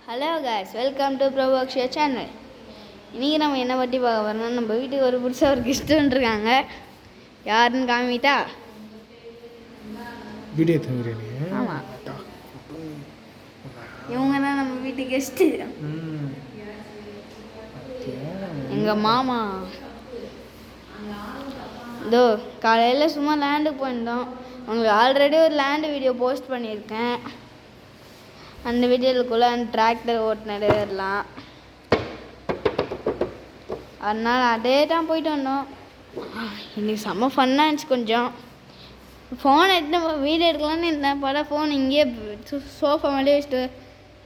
Hello guys, welcome to பிரபோக்ஷியா channel. இன்றைக்கி நம்ம என்ன பற்றி பார்க்க போகிறோம்னா, நம்ம வீட்டுக்கு ஒரு புதுசாக ஒரு கெஸ்ட் வந்துருக்காங்க. யாருன்னு காமிட்டா வீடியோ தவிர ஆமாம், இவங்க தான் நம்ம வீட்டு கெஸ்ட்டு. எங்கள் மாமா. இதோ காலையில் சும்மா லேண்டுக்கு போயிருந்தோம். உங்களுக்கு ஆல்ரெடி ஒரு லேண்டு வீடியோ போஸ்ட் பண்ணியிருக்கேன். அந்த வீடியோக்குள்ளே அந்த டிராக்டர் ஓட்டுனது வரலாம். அதனால் அதே தான் போயிட்டு வந்தோம். இன்றைக்கி செம்ம ஃபன்னாக இருந்துச்சு. கொஞ்சம் ஃபோனை எடுத்து வீடியோ எடுக்கலான்னு இருந்தேன். படம் ஃபோன் இங்கேயே சோஃபா மேலே வச்சுட்டு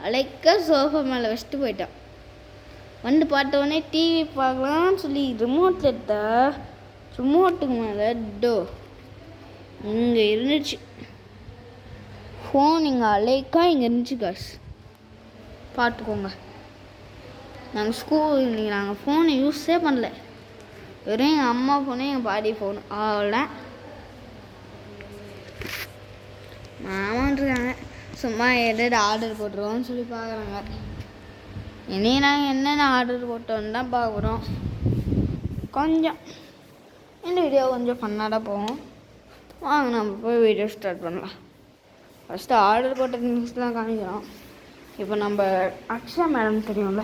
அழைக்க சோஃபா மேலே வச்சுட்டு போயிட்டான். வந்து பார்த்தோடனே டிவி பார்க்கலான்னு சொல்லி ரிமோட்டில் எடுத்தா ரிமோட்டுக்கு மேலே இங்கே இருந்துச்சு ஃபோன். இங்கே அலைக்கா இங்கே இருந்துச்சு காசு. பார்த்துக்கோங்க. நாங்கள் ஃபோனை யூஸே பண்ணல. வெறும் எங்கள் அம்மா ஃபோனு, எங்கள் பாட்டி ஃபோனு, அவ்வளோதான். மாமான்ருக்காங்க சும்மா எதாவது ஆர்டர் போட்டுருவோம்னு சொல்லி பார்க்குறாங்க. இனி நாங்கள் என்னென்ன ஆர்டர் போட்டோன்னு தான் பார்க்குறோம். கொஞ்சம் இந்த வீடியோ கொஞ்சம் ஃபன்னாக தான் போகும். வாங்க நம்ம போய் வீடியோ ஸ்டார்ட் பண்ணலாம். ஃபஸ்ட்டு ஆர்டர் போட்ட திங்ஸ் தான் காமிக்கிறோம். இப்போ நம்ம அக்ஷயா மேடம் தெரியும்ல,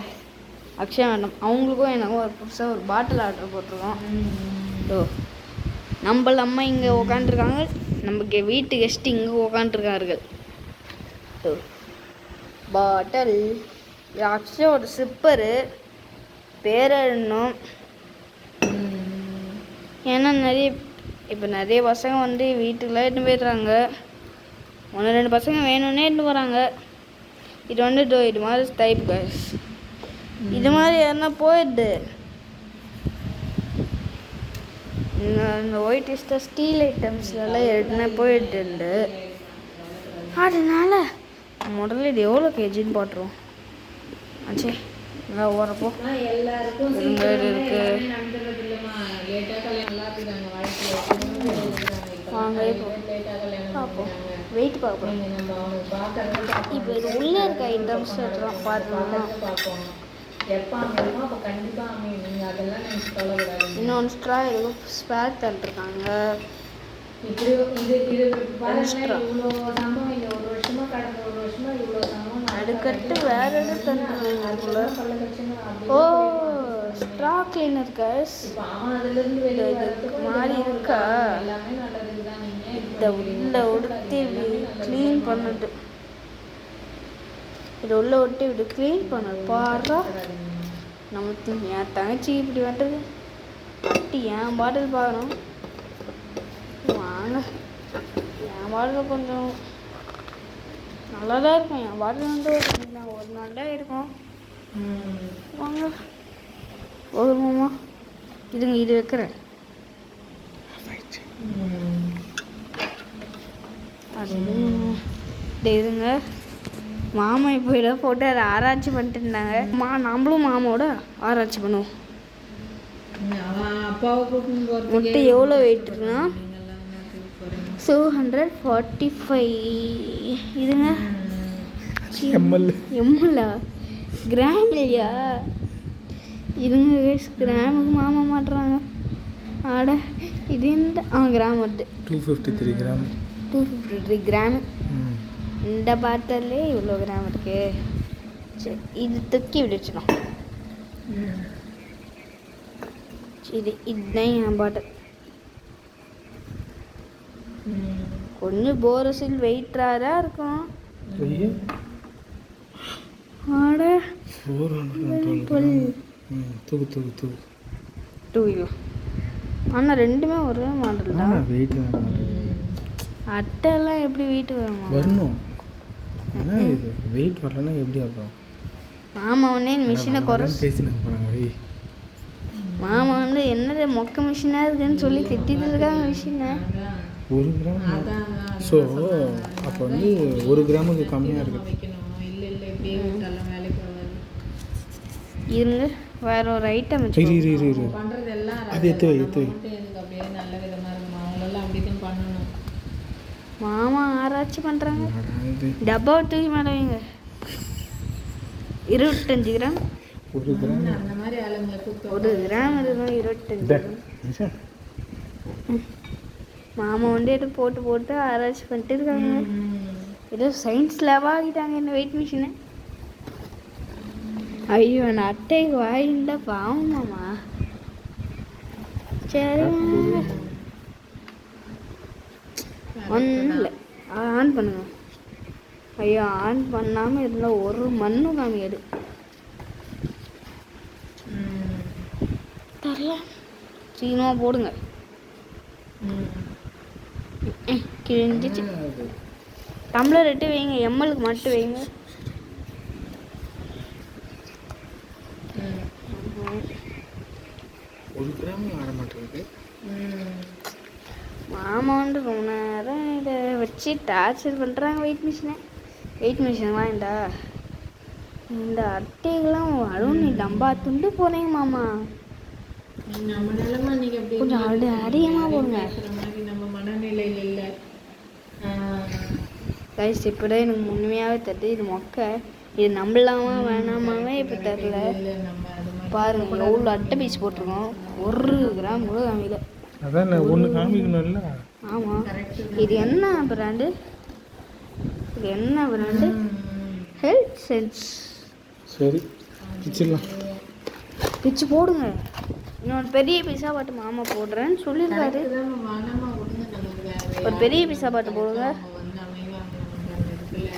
அக்ஷயா மேடம் அவங்களுக்கும் எனக்கும் ஒரு புதுசாக ஒரு பாட்டில் ஆர்டர் போட்டிருக்கோம். ஓ, நம்மள அம்மா இங்கே உக்காண்ட்ருக்காங்க. நமக்கு வீட்டு கெஸ்ட்டு இங்கே உக்காண்ட்ருக்கார்கள். ஓ, பாட்டில் இது அக்ஷயாவோட சிப்பரு பேர் இன்னும். ஏன்னா இப்போ நிறைய பசங்க வந்து வீட்டுக்குலாம் எடுத்துன்னு போயிடுறாங்க. 1-2 பசங்க வேணும்னே எடுத்துன்னு போகிறாங்க. இது வந்து இது மாதிரி டைப் கேஸ். இது மாதிரி யாருன்னா போயிடுது. இந்த ஒயிட் இஸ்டாக ஸ்டீல் ஐட்டம்ஸ்லாம் எடுத்துனா போயிடுது. அதனால முதல்ல இது எவ்வளோ கேஜின்னு போட்டுருவோம். ஆச்சே நல்லா ஓரப்போ எல்லாருக்கும் இருக்கு. வாங்க பார்ப்போம், வெயிட் பார்ப்போம். இப்போ இது உள்ளே இருக்க ஐட்டம்ஸ் எல்லாம் பார்த்துக்கலாம். இன்னொன்று ஸ்ட்ரா இருக்கும், ஸ்பேர் தந்துருக்காங்க. அடுக்கட்டு வேற எதுவும் தந்துருக்காங்க. ஓ, ஸ்ட்ரா கிளீனர் கேஸ் மாதிரி இருக்கா? இதை உள்ள ஒடுத்தி க்ளீன் பண்ணுது. இதை உள்ள ஒட்டி இப்படி க்ளீன் பண்ணுது. பாடுறா நமக்கு என் தங்கச்சி இப்படி வந்துடுது. அட்டி என் பாட்டில் பார்க்கணும். வாங்க, என் பாட்டில் கொஞ்சம் நல்லா தான் இருக்கும். என் பாட்டில் வந்து ஒரு நாள் தான் இருக்கும். வாங்க போதுமாம்மா, இதுங்க இது வைக்கிறேன். அது இதுங்க மாமா இப்போ இதை போட்டு அதை ஆராய்ச்சி பண்ணிட்டு இருந்தாங்க. நம்மளும் மாமாவோட ஆராய்ச்சி பண்ணுவோம். முட்டை எவ்வளோ வெயிட் இருக்குன்னா 245. இதுங்க எம்எல்லா கிராம் இல்லையா? இதுங்க கிராமுக்கு மாமா மாட்டுறாங்க. ஆட இது இந்த கிராம் வருது. 253 கிராம். 253 கிராம். இந்த பாட்டிலே இவ்வளோ கிராம் இருக்கு. சரி, இது தூக்கி விடுச்சிடும். சரி, இதுதான் என் பாட்டில். கொஞ்சம் போரசில் வெயிட்டாக தான் இருக்கும். ஆட 2 ஆனால் ரெண்டுமே ஒரே மாடல் தான். அட்டைலாம் எப்படி வெயிட் வரணும்? வெயிட் வரலன்னா எப்படி ஆகும்? மாமா ஒன்னே மிஷினை மாமா வந்து என்னது மொக்க மிஷினாக இருக்குன்னு சொல்லி திட்டிட்டு இருக்காங்க மிஷினை. 1 கிராம். ஸோ அப்போ வந்து 1 கிராமுக்கு கம்மியாக இருக்குது. இருங்க, வேற ஒரு ஐட்டம் அது எடுத்து வை. மாமா ஆராய்ச்சி பண்ணுறாங்க. டப்பா தூக்கி மேலே வைங்க. 25 கிராம். ஒரு கிராம் அந்த மாதிரி ஆளுங்களை கூப்பிட்டு ஒரு கிராம் இருக்கும் 25 கிராம். மாமா வந்து எடுத்து போட்டு போட்டு ஆராய்ச்சி பண்ணிட்டு இருக்காங்க. ஏதோ சயின்ஸ் லேபாக ஆகிட்டாங்க இந்த வெயிட் மிஷினை. ஐயோ நான் அட்டைக்கு வாங்கிட்டா பாவம் மாமா. சரி ஒன்றும் இல்லை, ஆன் பண்ணுங்க. ஐயோ ஆன் பண்ணாமல் இருந்தால் ஒரு மண்ணும் காமிக்காது. தரல சீக்கிரமாக போடுங்க. கிழிஞ்சிச்சு. டம்ளர் எட்டு வைங்க, எம்எல்க்கு மட்டும் வைங்க. ஒரு கிராம் ஆட மாட்டேங்குது. மாமா வந்து ரொம்ப நேரம் இதை வச்சு டார்ச்சர் பண்ணுறாங்க வெயிட் மிஷினை. வெயிட் மிஷின் வாங்கிட்டா இந்த அட்டைகள்லாம் அழுவும். நீ டம்பா துண்டு போகிறீங்க மாமா. நம்ம நிலைமை இன்னைக்கு அப்படி கொஞ்சம் அதிகமாக போடுங்க. மாதிரி நம்ம மனநிலையில் இல்லை. கைஸ் இப்போதான் எனக்கு உண்மையாகவே தருது. இது மொக்க. இது நம்பலாமா வேணாமாவே இப்போ தெரில. நம்ம அது மாதிரி பாருங்க எவ்வளோ அட்டை பீஸ் போட்டிருக்கோம். 1 கிராம் கூட காமிக்கல. அதான் ஒன்று காமிக்கணும்ல. ஆமாம். இது என்ன பிராண்டு? இது என்ன பிராண்டு? Health sense. சரி பிச்சிடலாம். பிச்சு போடுங்க. இன்னொரு பெரிய பீஸா பாட்டு மாமா போடுறேன்னு சொல்லியிருக்காரு. வானமா விடுங்க. நமக்கு வேற ஒரு பெரிய பீஸா பாட்டு போடுங்க. நம்ம வந்து அமைதியாக நமக்கு அந்த இடத்துல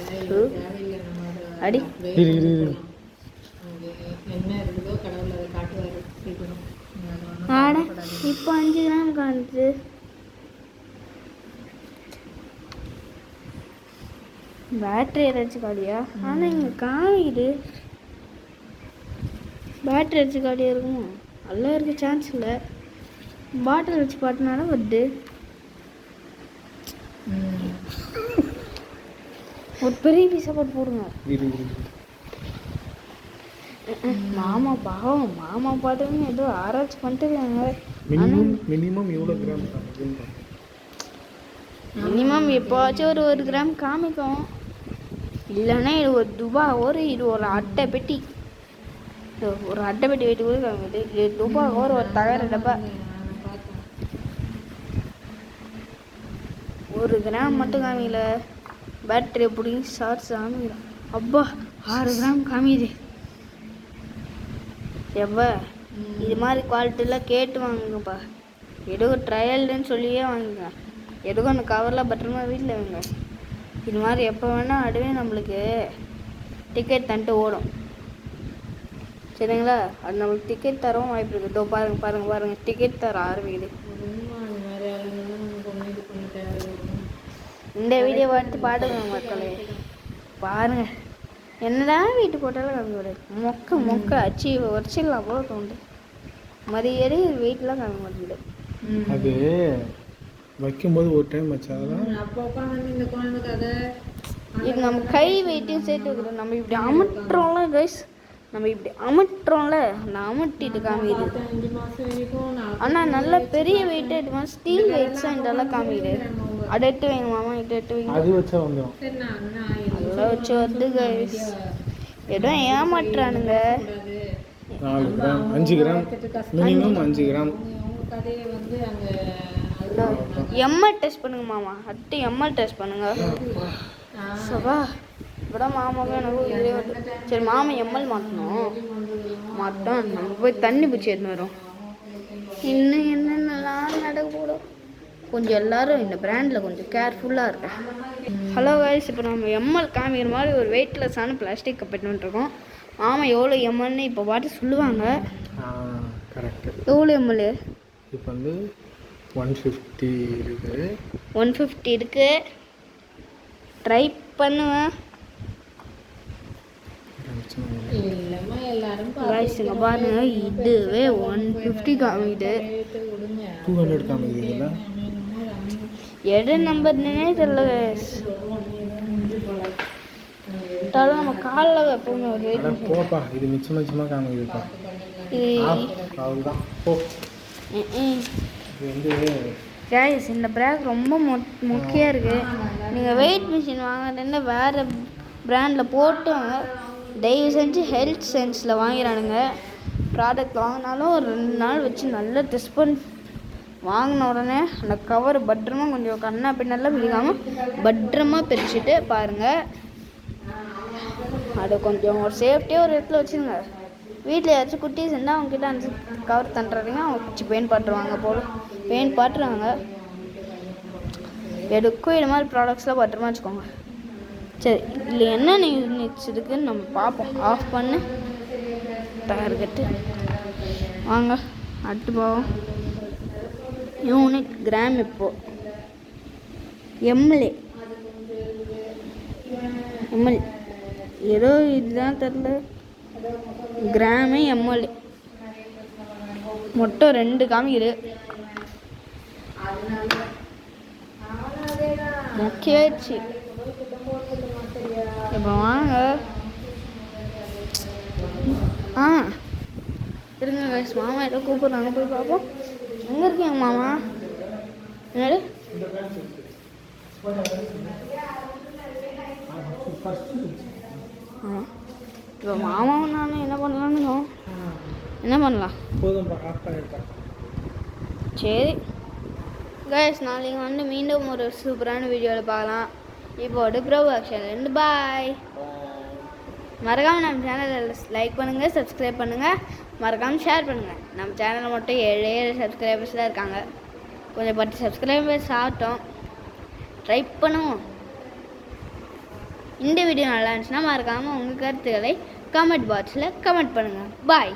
தேவையில்லை. நம்ம அடி இரு இரு இரு. என்ன இருக்குதோ கடவுள் அதை காட்டுவார் சீக்கிரம். ஆட இப்போ 5 கிராம் காணுது. பேட்டரி ஏதாச்சும் காலியா? ஆனால் இங்கே காமிக்குது. பேட்டரி வச்சு காலியாக இருக்குமா? நல்லா இருக்க சான்ஸ் இல்லை. பாட்டில் வச்சு பாட்டினால வருது. ஒரு பெரிய பீஸா போட்டு போடுங்க. இரு இரு. மாமா பாவம். மாமா பாட்டுன்னு ஏதோ ஆராய்ச்சி பண்ணிட்டு இருக்காங்க. மினிமம் எவ்வளோ கிராம் காமிக்குன்னு மினிமம் எப்போவாச்சும் ஒரு கிராம் காமிக்கும். இல்லைன்னா இது ஒரு துபா இது ஒரு அட்டை பெட்டி. ஒரு அட்டை பெட்டி வெயிட்டு கூட காமிக்குது. இது துபா ஒரு தகர டப்பா. 1 கிராம் மட்டும் காமிக்கல. பேட்டரி பிடிங்கி ஷார்ட்ஸ் காமிக்கிறோம். அப்பா 6 கிராம் காமிக்குது. எவ்வளோ இது மாதிரி குவாலிட்டிலாம் கேட்டு வாங்குங்கப்பா. எதுவும் ட்ரையல்னு சொல்லியே வாங்குங்க. எதுக்கும் அந்த கவரில் பத்திரமா வீட்டில் வைங்க. இது மாதிரி எப்போ வேணால் அடுவே நம்மளுக்கு டிக்கெட் தந்துட்டு ஓடும். சரிங்களா? அது நம்மளுக்கு டிக்கெட் தரவும் வாய்ப்பு இருக்குது. இதோ பாருங்கள் பாருங்கள் பாருங்கள் டிக்கெட் தர ஆரம்பிக்குது. இந்த வீடியோ பார்த்து பாடுங்க மக்களே. பாருங்கள் என்னதான் வீட்டு போட்டாலும் காமிக்க முடியாது. மொக்க அச்சு வச்சிடலாம் போல தோண்டு. மதியடி வெயிட்லாம் காமிக்க மாட்டேங்குது. அது வைக்கும்போது ஒரு டைம் வச்சாதான் அப்போ உட்காந்து இந்த குழந்தை கதை. இது நம்ம கை வெயிட்டையும் சேர்த்து வைக்கிறோம். நம்ம இப்படி அமட்டுறோம்ல கைஸ். நம்ம இப்படி அமட்டுறோம்ல, அந்த அமட்டிட்டு காமிக்குது. 5 மாதம் வரைக்கும் ஆனால் நல்ல பெரிய வெயிட்டு எடுத்து ஸ்டீல் வெயிட்ஸாக இதெல்லாம் காமிக்குது. அதை எடுத்து வைங்க மாமா. இதை எடுத்து வைங்க. அது வச்சா வந்துடும். அதெல்லாம் வச்சு வருது கைஸ். ஏதோ ஏமாட்டுறானுங்க. 4 கிராம் 5 கிராம் மினிமம் 5 கிராம். கதையை வந்து அங்கே எம்எல் டெஸ்ட் பண்ணுங்க மாமா. அடுத்து எம்எல் டெஸ்ட் பண்ணுங்க. சபா இப்போட மாமாவும் எனக்கு இதே வருது. சரி மாமா எம்எல் மாற்றணும். மாட்டோம். நம்ம போய் தண்ணி பிடிச்சி எடுத்துன்னு வரோம். இன்னும் என்னென்னலாம் நடக்க போடும். கொஞ்சம் எல்லோரும் இந்த பிராண்டில் கொஞ்சம் கேர்ஃபுல்லாக இருக்கேன். ஹலோ கைஸ், இப்போ நம்ம எம்எல் காமிக்கிற மாதிரி ஒரு வெயிட்லெஸ்ஸான பிளாஸ்டிக் கப் எடுத்துகிட்டு மாமா எவ்வளோ எம்எல்னு இப்போ பாட்டு சொல்லுவாங்க. கரெக்டு. எவ்வளோ எம்எல்? இப்போ வந்து 150 இருக்குது. 150 இருக்குது. ட்ரை பண்ணுவேன். இல்லைம்மா எல்லாரும் இங்கே பாருங்க இதுவே 150 காமிக்குது. 200 காமிக்குதுல்ல. எடு நம்பர்னே தெரியல. நம்ம காலில் வைப்போம் ஒரு வெயிட். போப்பா இது மிச்சமாக காமிக்குதுப்பா. அவ்வளோதான் போ. இது வந்து கைஸ் இந்த பேக் ரொம்ப முக்கியம் இருக்குது. நீங்கள் வெயிட் மிஷின் வாங்குறதுன்னா வேறு பிராண்டில் போட்டு வாங்க. தயவு செஞ்சு ஹெல்த் சென்ஸில் வாங்கிறானுங்க. ப்ராடக்ட் வாங்கினாலும் ஒரு 2 நாள் வச்சு நல்லா டெஸ்ட் பண்ணி வாங்கின உடனே அந்த கவர் பத்திரமா கொஞ்சம் கண்ணா பின்னெல்லாம் பிடிக்காமல் பத்திரமா பிரிச்சுட்டு பாருங்கள். அது கொஞ்சம் ஒரு சேஃப்டியாக ஒரு இடத்துல வச்சுருங்க. வீட்டில் ஏதாச்சும் குட்டீஸ் இருந்தால் அவங்ககிட்ட அந்த கவர் தண்டுறீங்க, அவங்க பிடிச்சி பெயிண்ட் பாட்டுருவாங்க பெயிண்ட் பாட்டுருவாங்க. எதுக்கும் இது மாதிரி ப்ராடக்ட்ஸ்லாம் பத்திரமா வச்சுக்கோங்க. சரி, இதில் என்ன யூனிட்ஸ் இருக்குதுன்னு நம்ம பார்ப்போம். ஆஃப் பண்ணு டார்கெட்டு வாங்க அடுத்து போவோம். யூனிட் கிராம் இப்போது எம்எல் ஏதோ இதுதான் தெரில. கிராமு எம்எல் மொத்தம் 2 காமிக்குது. முக்கியாச்சு. இப்போ வாங்க இருங்க guys, மாமா ஏதோ கூப்பிட்றாங்க, போய் பார்ப்போம். எங்கே இருக்கீங்க மாமா? என்னது இப்போ மாமாவும் நானும் என்ன பண்ணலான்னு என்ன பண்ணலாம்? சரி கைஸ், நாளைக்கு மீண்டும் ஒரு சூப்பரான வீடியோவில் பார்க்கலாம். இப்போது ப்ரோ ஆக்ஷன் பாய். மறக்காமல் நம்ம சேனலை லைக் பண்ணுங்கள், சப்ஸ்கிரைப் பண்ணுங்கள், மறக்காமல் ஷேர் பண்ணுங்கள். நம்ம சேனலில் மட்டும் 7 சப்ஸ்கிரைபர்ஸ் தான் இருக்காங்க. கொஞ்சம் 10 சப்ஸ்கிரைபர்ஸ் ஆகட்டும், ட்ரை பண்ணுவோம். இந்த வீடியோ நல்லா இருந்துச்சுன்னா மறக்காமல் உங்கள் கருத்துக்களை கமெண்ட் பாக்ஸில் கமெண்ட் பண்ணுங்கள். பாய்.